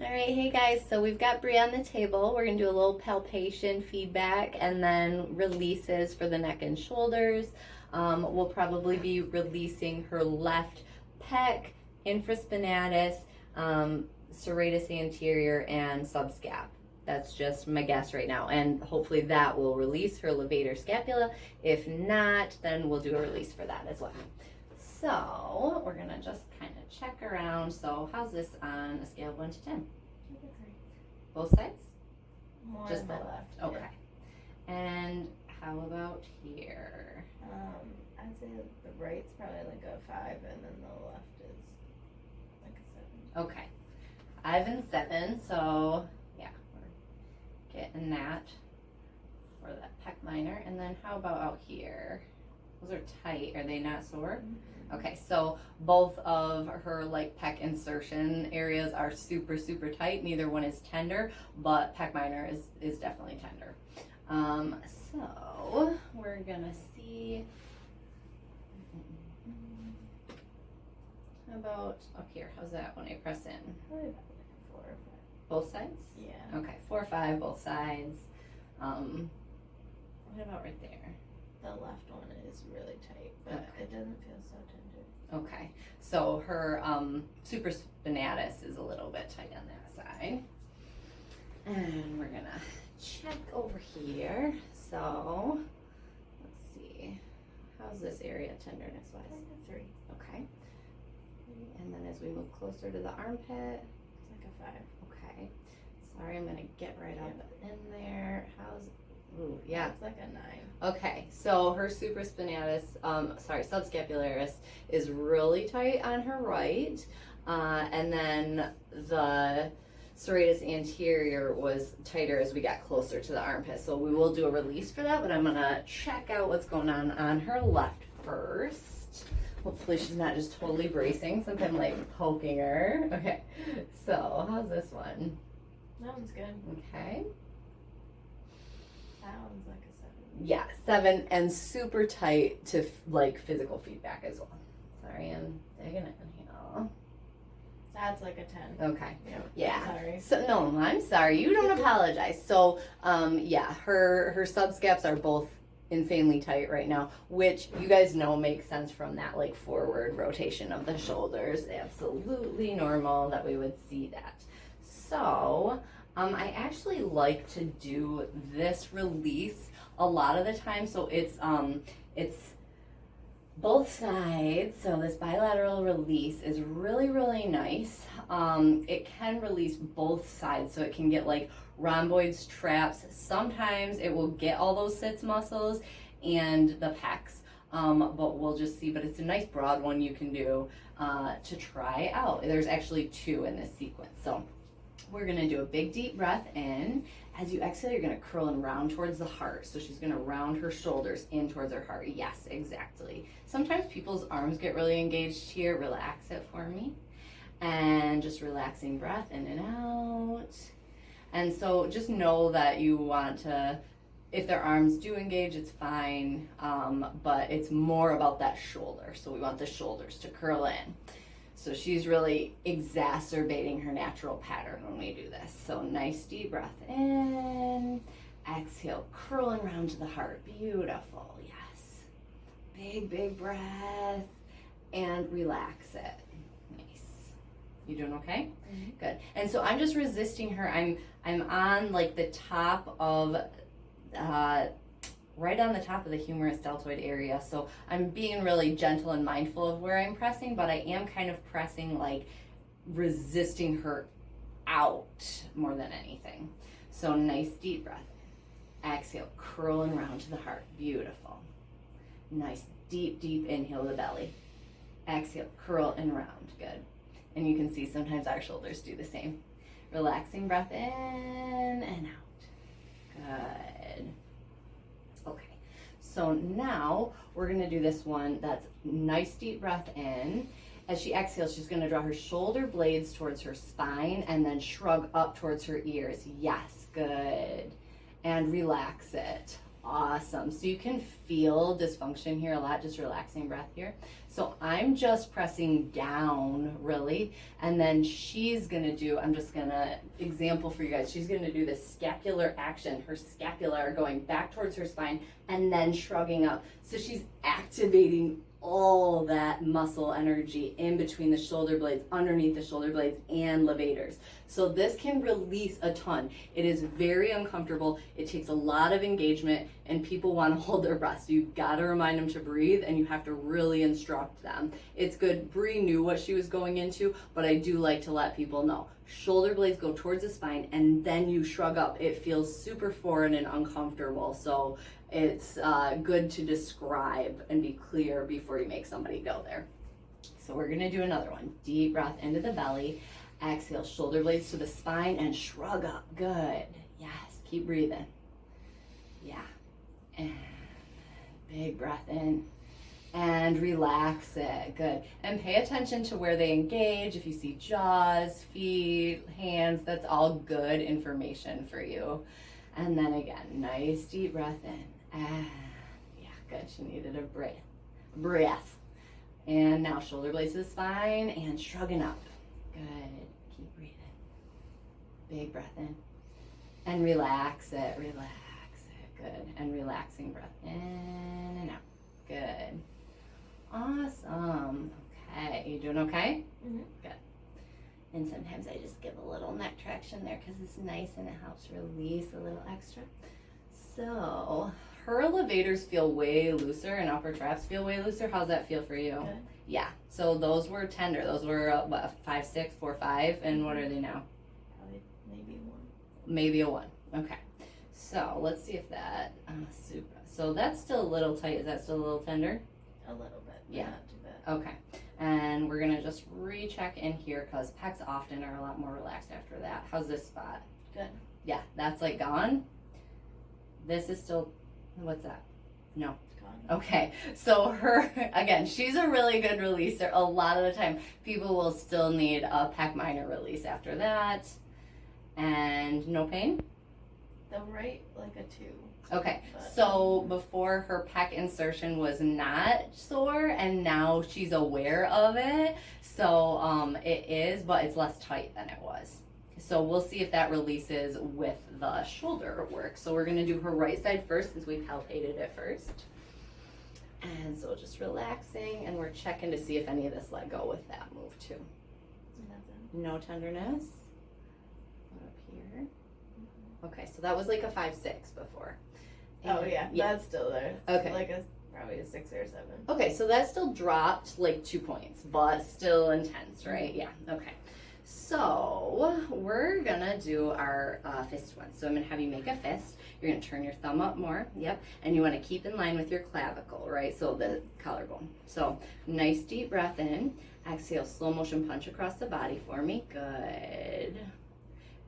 All right, hey guys, so we've got Bree on the table. We're gonna do a little palpation feedback and then releases for the neck and shoulders. We'll probably be releasing her left pec, infraspinatus, serratus anterior, and subscap. That's just my guess right now, and hopefully that will release her levator scapula. If not, then we'll do a release for that as well. So we're gonna just kind of check around. So how's this on a scale of 1 to 10? 3. Both sides? More Just on my both. left. Okay. And how about here? I'd say the right's probably like a 5, and then the left is like a 7. Okay. 5 and 7. So yeah, we're getting that for that pec minor. And then how about out here? Those are tight. Are they not sore? Mm-hmm. Okay, so both of her like pec insertion areas are super, super tight. Neither one is tender, but pec minor is definitely tender. So we're gonna see. How about up here? How's that when I press in? Probably about like a 4 or 5. Both sides? Yeah. Okay, 4 or 5, both sides. What about right there? The left one is really tight, but Okay. it doesn't feel so tender. Okay, so her supraspinatus is a little bit tight on that side. And we're gonna check over here. So, let's see. How's this area tenderness wise? Like a 3. Okay. And then as we move closer to the armpit, It's like a 5. okay. Sorry, I'm gonna get right up in there. How's, ooh, yeah. It's like a 9. Okay, so her supraspinatus, subscapularis is really tight on her right, and then the serratus anterior was tighter as we got closer to the armpit. So we will do a release for that, but I'm gonna check out what's going on her left first. Hopefully she's not just totally bracing since I'm like poking her. Okay, so how's this one? That one's good. Okay. That one's like a 7. Yeah, 7 and super tight to like physical feedback as well. Sorry, I'm digging it in here. That's like a 10. Okay. Yeah. Yeah. Sorry. So no, I'm sorry. You don't apologize. So yeah, her subscaps are both insanely tight right now, which you guys know makes sense from that like forward rotation of the shoulders. Absolutely normal that we would see that. So I actually like to do this release a lot of the time. So it's both sides. So this bilateral release is really, really nice. It can release both sides, so it can get like rhomboids, traps. Sometimes it will get all those sits muscles and the pecs. But we'll just see. But it's a nice broad one you can do to try out. There's actually 2 in this sequence. So we're gonna do a big deep breath in. As you exhale, you're gonna curl and round towards the heart. So she's gonna round her shoulders in towards her heart. Yes, exactly. Sometimes people's arms get really engaged here. Relax it for me. And just relaxing breath in and out. And so just know that you want to, if their arms do engage, it's fine. But it's more about that shoulder. So we want the shoulders to curl in. So she's really exacerbating her natural pattern when we do this. So nice deep breath in, exhale, curling around to the heart. Beautiful, yes. Big, big breath and relax it. Nice. You doing okay? Mm-hmm. Good. And so I'm just resisting her. I'm on like the top of right on the top of the humerus deltoid area. So I'm being really gentle and mindful of where I'm pressing, but I am kind of pressing like resisting her out more than anything. So nice deep breath. Exhale, curling around to the heart. Beautiful. Nice deep, deep inhale to the belly. Exhale, curl and round. Good. And you can see sometimes our shoulders do the same. Relaxing breath in and out. Good. Okay, so now we're gonna do this one that's nice deep breath in. As she exhales, she's gonna draw her shoulder blades towards her spine and then shrug up towards her ears. Yes, good. And relax it. Awesome. So you can feel dysfunction here a lot, just relaxing breath here. So I'm just pressing down, really, and then she's gonna do, I'm just gonna example for you guys, she's gonna do this scapular action, her scapula are going back towards her spine and then shrugging up. So she's activating all that muscle energy in between the shoulder blades, underneath the shoulder blades, and levators. So this can release a ton. It is very uncomfortable. It takes a lot of engagement, and people want to hold their breath. So you've got to remind them to breathe, and you have to really instruct them. It's good. Bree knew what she was going into, but I do like to let people know. Shoulder blades go towards the spine, and then you shrug up. It feels super foreign and uncomfortable. So it's good to describe and be clear before you make somebody go there. So we're gonna do another one. Deep breath into the belly. Exhale, shoulder blades to the spine and shrug up. Good. Yes, keep breathing. Yeah. And big breath in. And relax it. Good. And pay attention to where they engage. If you see jaws, feet, hands, that's all good information for you. And then again, nice deep breath in. And yeah, good. She needed a breath. And now shoulder blades to the spine and shrugging up. Good. Keep breathing. Big breath in. And relax it. Relax it. Good. And relaxing breath in and out. Good. Awesome. Okay. You doing okay? Mm-hmm. Good. And sometimes I just give a little neck traction there because it's nice and it helps release a little extra. So her elevators feel way looser and upper traps feel way looser. How's that feel for you? Good. Yeah. So those were tender. Those were what, 5, 6, 4, 5, and what are they now? Probably maybe 1. Maybe a 1. Okay. So let's see if that super. So that's still a little tight. Is that still a little tender? A little bit. Yeah. Not too bad. Okay. And we're gonna just recheck in here because pecs often are a lot more relaxed after that. How's this spot? Good. Yeah, that's like gone. This is still, what's that? No. Gone. Okay, so her, again, she's a really good releaser. A lot of the time, people will still need a pec minor release after that. And no pain? The right, like a 2. Okay, But- so before her pec insertion was not sore, and now she's aware of it. So it is, but it's less tight than it was. So we'll see if that releases with the shoulder work. So we're gonna do her right side first since we palpated it first. And so just relaxing, and we're checking to see if any of this let go with that move too. Nothing. No tenderness. What up here? Okay, so that was like a 5, 6 before. Oh yeah, that's still there. It's Okay. like probably a 6 or 7. Okay, so that still dropped like 2 points, but still intense, right? Yeah, okay. So we're gonna do our fist one. So I'm gonna have you make a fist. You're gonna turn your thumb up more, yep. And you wanna keep in line with your clavicle, right? So the collarbone. So nice deep breath in. Exhale, slow motion punch across the body for me. Good.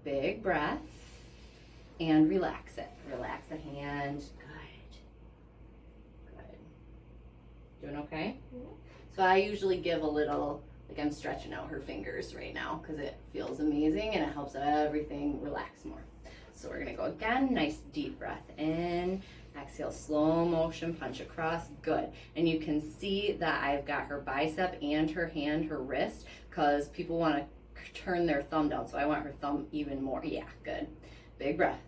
Big breath. And relax it. Relax the hand. Good. Good. Doing okay? Mhm. So I usually give a little, like I'm stretching out her fingers right now because it feels amazing and it helps everything relax more. So we're gonna go again, nice deep breath in. Exhale, slow motion punch across. Good. And you can see that I've got her bicep and her hand, her wrist, because people want to turn their thumb down. So I want her thumb even more. Yeah, good. Big breath.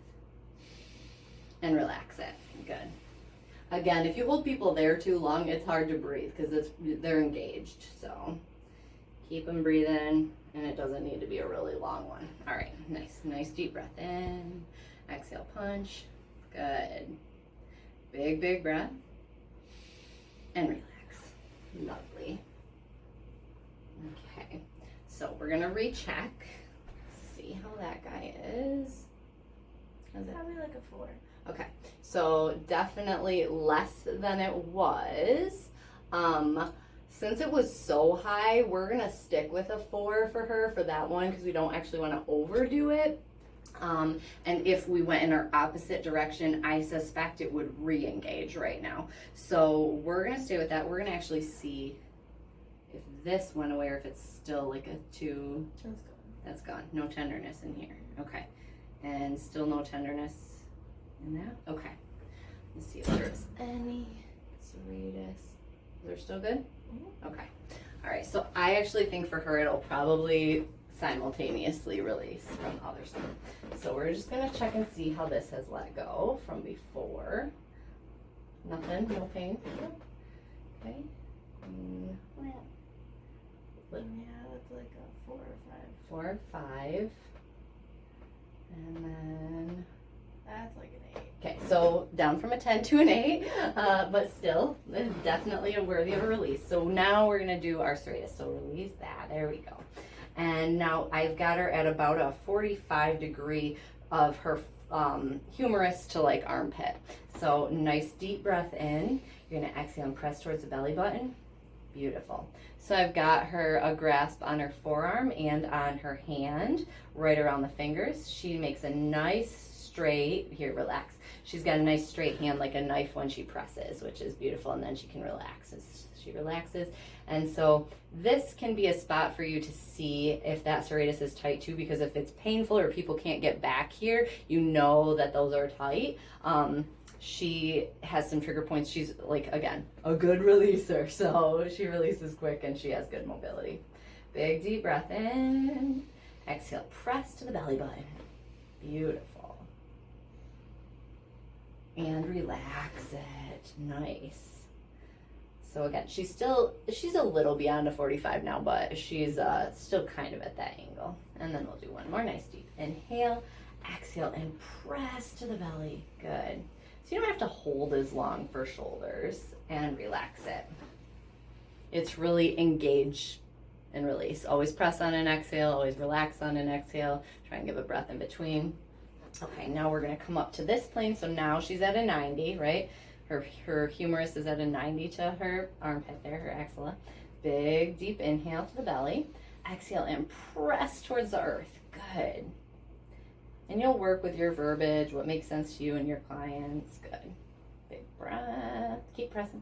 And relax it. Good. Again, if you hold people there too long, it's hard to breathe because they're engaged. So keep them breathing, and it doesn't need to be a really long one. All right, nice deep breath in. Exhale, punch. Good. Big breath. And relax. Lovely. Okay, so we're gonna recheck. See how that guy is. How's it? Probably like a 4. Okay, so definitely less than it was. Since it was so high, we're gonna stick with a 4 for her for that one because we don't actually want to overdo it. And if we went in our opposite direction, I suspect it would re-engage right now. So we're gonna stay with that. We're gonna actually see if this went away or if it's still like a 2. That's good. That's gone. No tenderness in here. Okay. And still no tenderness in that? Okay. Let's see if there's any serratus. They're still good? Okay. All right, so I actually think for her it'll probably simultaneously release from the other side. So we're just gonna check and see how this has let go from before. Nothing, no pain. Okay. Yeah, that's like a 4 or 5. 4 or 5. And then, That's like an 8. okay, so down from a 10 to an 8, but still definitely worthy of a release. So now we're gonna do our serratus. So release that, there we go. And now I've got her at about a 45 degree of her humerus to like armpit. So nice deep breath in. You're gonna exhale and press towards the belly button. Beautiful. So I've got her a grasp on her forearm and on her hand, right around the fingers. She makes a nice straight, here, relax. She's got a nice straight hand like a knife when she presses, which is beautiful, and then she can relax as she relaxes. And so this can be a spot for you to see if that serratus is tight too, because if it's painful or people can't get back here, you know that those are tight. She has some trigger points. She's like, again, a good releaser. So she releases quick and she has good mobility. Big deep breath in. Exhale, press to the belly button. Beautiful. And relax it. Nice. So again, she's a little beyond a 45 now, but she's still kind of at that angle. And then we'll do one more nice deep inhale, exhale, and press to the belly. Good. So you don't have to hold as long for shoulders, and relax it. It's really engage and release. Always press on an exhale, always relax on an exhale. Try and give a breath in between. Okay, now we're gonna come up to this plane. So now she's at a 90, right? Her humerus is at a 90 to her armpit there, her axilla. Big deep inhale to the belly. Exhale and press towards the earth. Good. And you'll work with your verbiage, what makes sense to you and your clients. Good. Big breath. Keep pressing.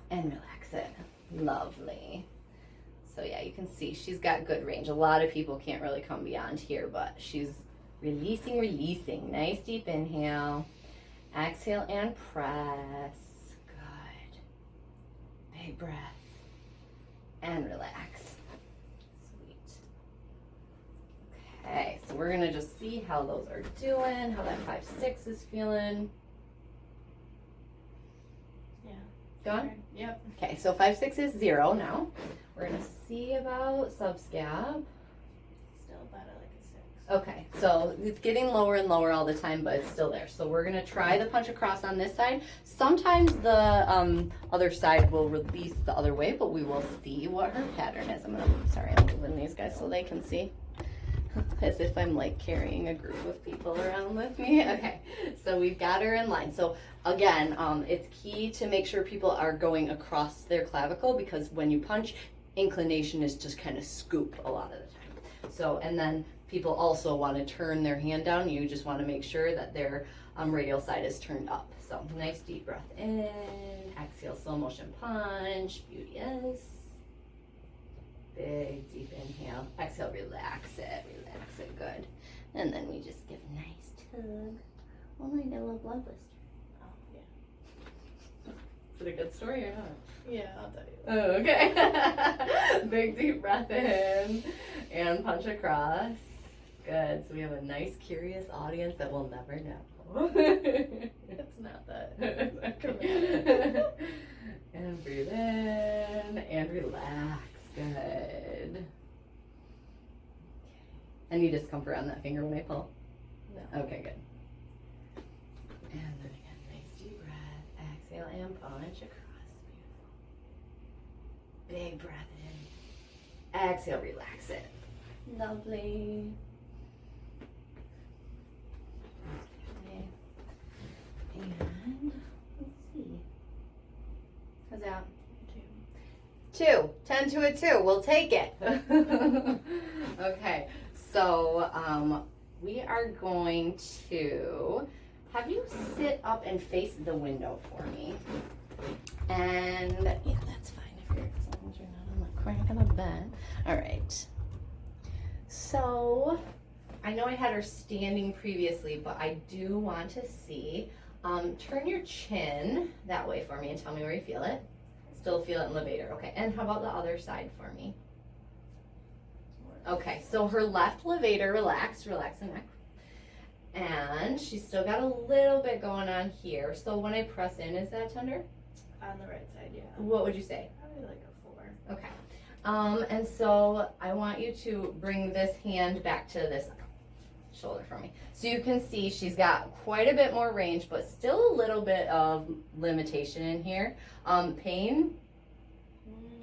And relax it. Lovely. So yeah, you can see she's got good range. A lot of people can't really come beyond here, but she's releasing. Nice deep inhale. Exhale and press. Good. Big breath. And relax. Okay, so we're gonna just see how those are doing, how that 5-6 is feeling. Yeah. Gone? Yep. Okay, so 5-6 is 0 now. We're gonna see about subscap. Still about like a 6. Okay, so it's getting lower and lower all the time, but it's still there. So we're gonna try the punch across on this side. Sometimes the other side will release the other way, but we will see what her pattern is. I'm moving these guys so they can see. As if I'm like carrying a group of people around with me. Okay, so we've got her in line. So again, it's key to make sure people are going across their clavicle, because when you punch, inclination is just kind of scoop a lot of the time. So, and then people also want to turn their hand down. You just want to make sure that their radial side is turned up. So nice deep breath in, exhale, slow motion punch, beauteous. Big deep inhale, exhale, relax it, good. And then we just give a nice tug. Oh, my, got a little blood blister. Oh, yeah. Is it a good story or not? Yeah, I'll tell you. Oh, okay. Big deep breath in and punch across. Good. So we have a nice, curious audience that will never know. It's not that dramatic. And breathe in and relax. Good. Okay. Any discomfort on that finger when I pull? No. Okay, good. And then again, nice deep breath. Exhale and punch across. Beautiful. Big breath in. Exhale, relax it. Lovely. Okay. And let's see. How's that? 2. 10 to a 2. We'll take it. Okay. So we are going to have you sit up and face the window for me. And yeah, that's fine if you're, as long as you're not on the crack of the bed. All right. So I know I had her standing previously, but I do want to see. Turn your chin that way for me and tell me where you feel it. Still feel it in levator. Okay, and how about the other side for me? Okay, so her left levator relaxed, relax the neck. And she's still got a little bit going on here. So when I press in, is that tender? On the right side, yeah. What would you say? Probably like a 4. Okay. And so I want you to bring this hand back to this shoulder for me. So you can see she's got quite a bit more range, but still a little bit of limitation in here. Pain?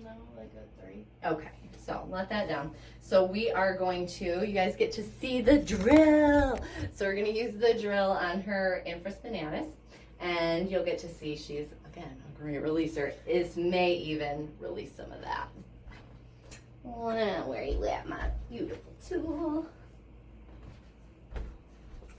No, like a 3. Okay, so let that down. So we are going to, you guys get to see the drill. So we're gonna use the drill on her infraspinatus, and you'll get to see she's, again, a great releaser. This may even release some of that. Well, where are you at, my beautiful tool?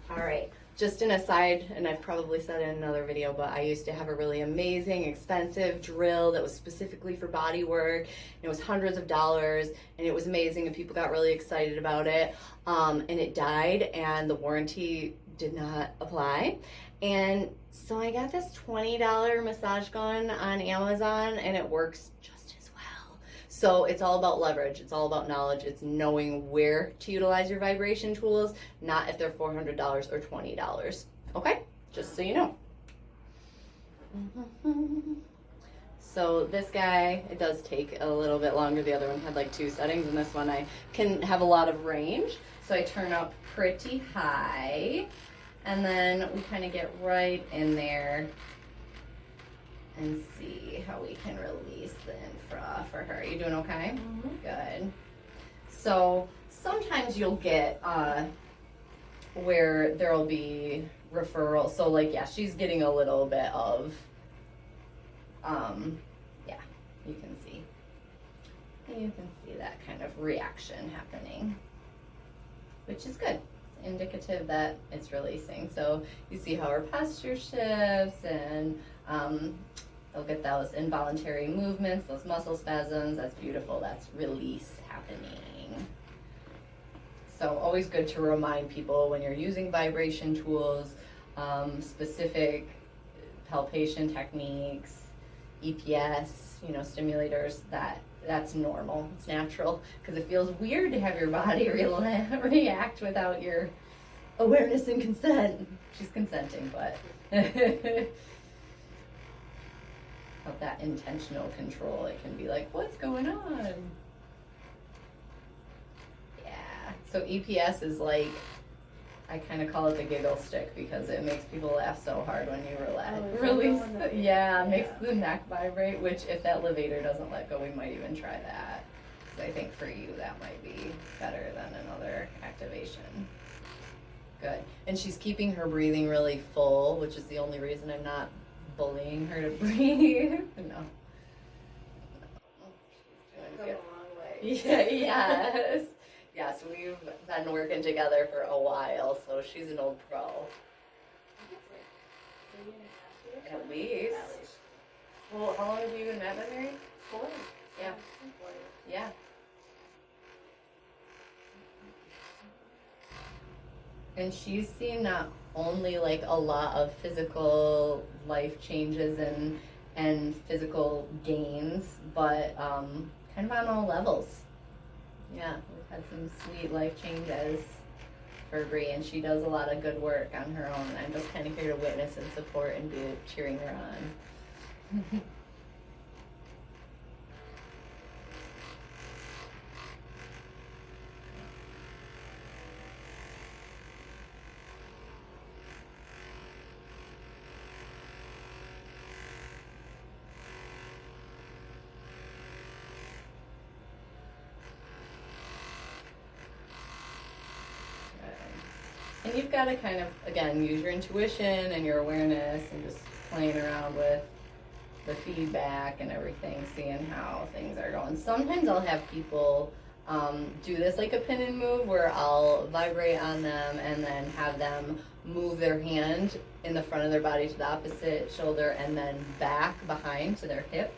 All right, just an aside, and I've probably said it in another video, but I used to have a really amazing, expensive drill that was specifically for body work. It was hundreds of dollars, and it was amazing, and people got really excited about it. And it died, and the warranty did not apply. And so I got this $20 massage gun on Amazon, and it works just as well. So it's all about leverage. It's all about knowledge. It's knowing where to utilize your vibration tools, not if they're $400 or $20. Okay? Just so you know. So this guy, it does take a little bit longer. The other one had like 2 settings, and this one I can have a lot of range. So I turn up pretty high, and then we kind of get right in there and see how we can release the infra for her. You doing okay? Mm-hmm. Good. So sometimes you'll get where there'll be referral. So like, yeah, she's getting a little bit of, yeah, you can see. You can see that kind of reaction happening, which is good. It's indicative that it's releasing. So you see how her posture shifts, and they'll get those involuntary movements, those muscle spasms. That's beautiful. That's release happening. So always good to remind people when you're using vibration tools, specific palpation techniques, EPS, stimulators, that's normal. It's natural, because it feels weird to have your body react without your awareness and consent. She's consenting, but of that intentional control, it can be like, what's going on? Yeah. So EPS is like, I kind of call it the giggle stick, because it makes people laugh so hard when you relax. Release. Makes the neck vibrate, which if that levator doesn't let go, we might even try that. Because I think for you that might be better than another activation. Good. And she's keeping her breathing really full, which is the only reason I'm not bullying her to breathe. No. She's doing good. Yeah, yes. Yes, we've been working together for a while, so she's an old pro. At least. Well, how long have you and Matt been married? 4. Yeah. Yeah. And she's seen not only like a lot of physical life changes and physical gains, but kind of on all levels. Yeah, we've had some sweet life changes for Bree, and she does a lot of good work on her own. I'm just kind of here to witness and support and be cheering her on. And you've got to kind of, again, use your intuition and your awareness and just playing around with the feedback and everything, seeing how things are going. Sometimes I'll have people do this like a pin and move, where I'll vibrate on them and then have them move their hand in the front of their body to the opposite shoulder and then back behind to their hip.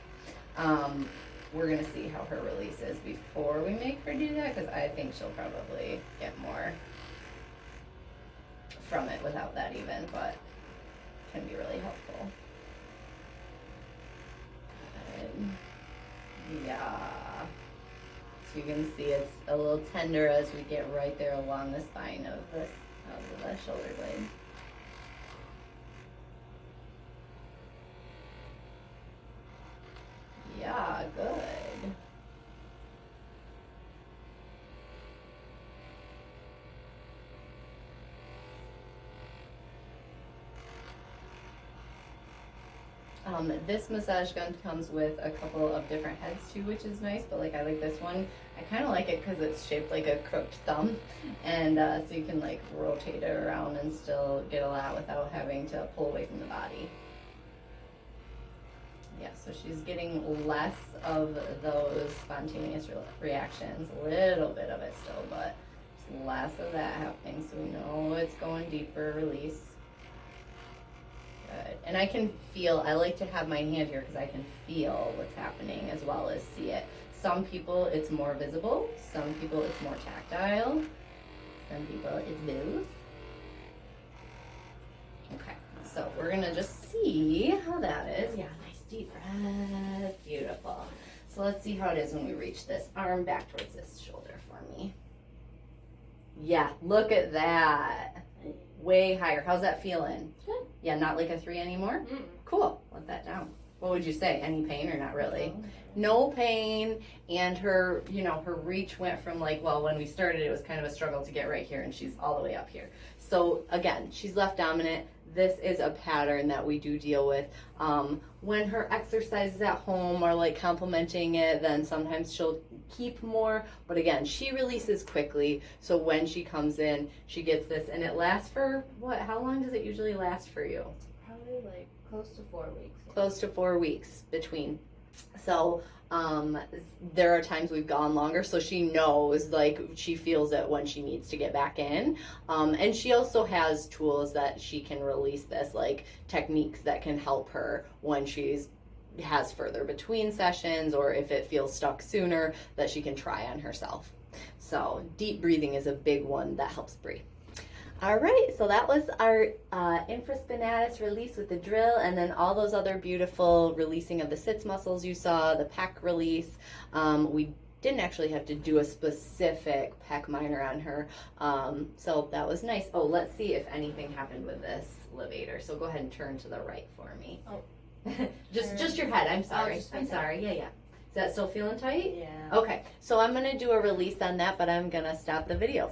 We're going to see how her release is before we make her do that, because I think she'll probably get more from it without that even, but can be really helpful. Yeah. So you can see it's a little tender as we get right there along the spine of the shoulder blade. Yeah, good. This massage gun comes with a couple of different heads too, which is nice, but like I like this one. I kind of like it because it's shaped like a crooked thumb, and so you can like rotate it around and still get a lot without having to pull away from the body. Yeah, so she's getting less of those spontaneous reactions, a little bit of it still, but just less of that happening, so we know it's going deeper release. Good. And I can feel, I like to have my hand here because I can feel what's happening as well as see it. Some people it's more visible, some people it's more tactile, some people it's both. Okay, so we're gonna just see how that is. Yeah, nice deep breath, beautiful. So let's see how it is when we reach this arm back towards this shoulder for me. Yeah, look at that. Way higher. How's that feeling? Good. Yeah, not like a 3 anymore? Mm. Cool. Let that down. What would you say? Any pain or not really? No pain. And her, her reach went from like, well, when we started, it was kind of a struggle to get right here, and she's all the way up here. So again, she's left dominant. This is a pattern that we do deal with. When her exercises at home are like complementing it, then sometimes she'll keep more, but again, she releases quickly, so when she comes in, she gets this, and it lasts for what? How long does it usually last for you? Probably like close to 4 weeks. Close to 4 weeks between. So there are times we've gone longer, so she knows, like, she feels it when she needs to get back in. And she also has tools that she can release this, like techniques that can help her when she's has further between sessions, or if it feels stuck sooner, that she can try on herself. So deep breathing is a big one that helps Bree. All right, so that was our infraspinatus release with the drill, and then all those other beautiful releasing of the sits muscles you saw, the pec release. We didn't actually have to do a specific pec minor on her, so that was nice. Oh, let's see if anything happened with this levator. So go ahead and turn to the right for me. Oh. just your head. I'm sorry. just my I'm head. sorry. Yeah. Is that still feeling tight? Yeah. Okay, so I'm gonna do a release on that, but I'm gonna stop the video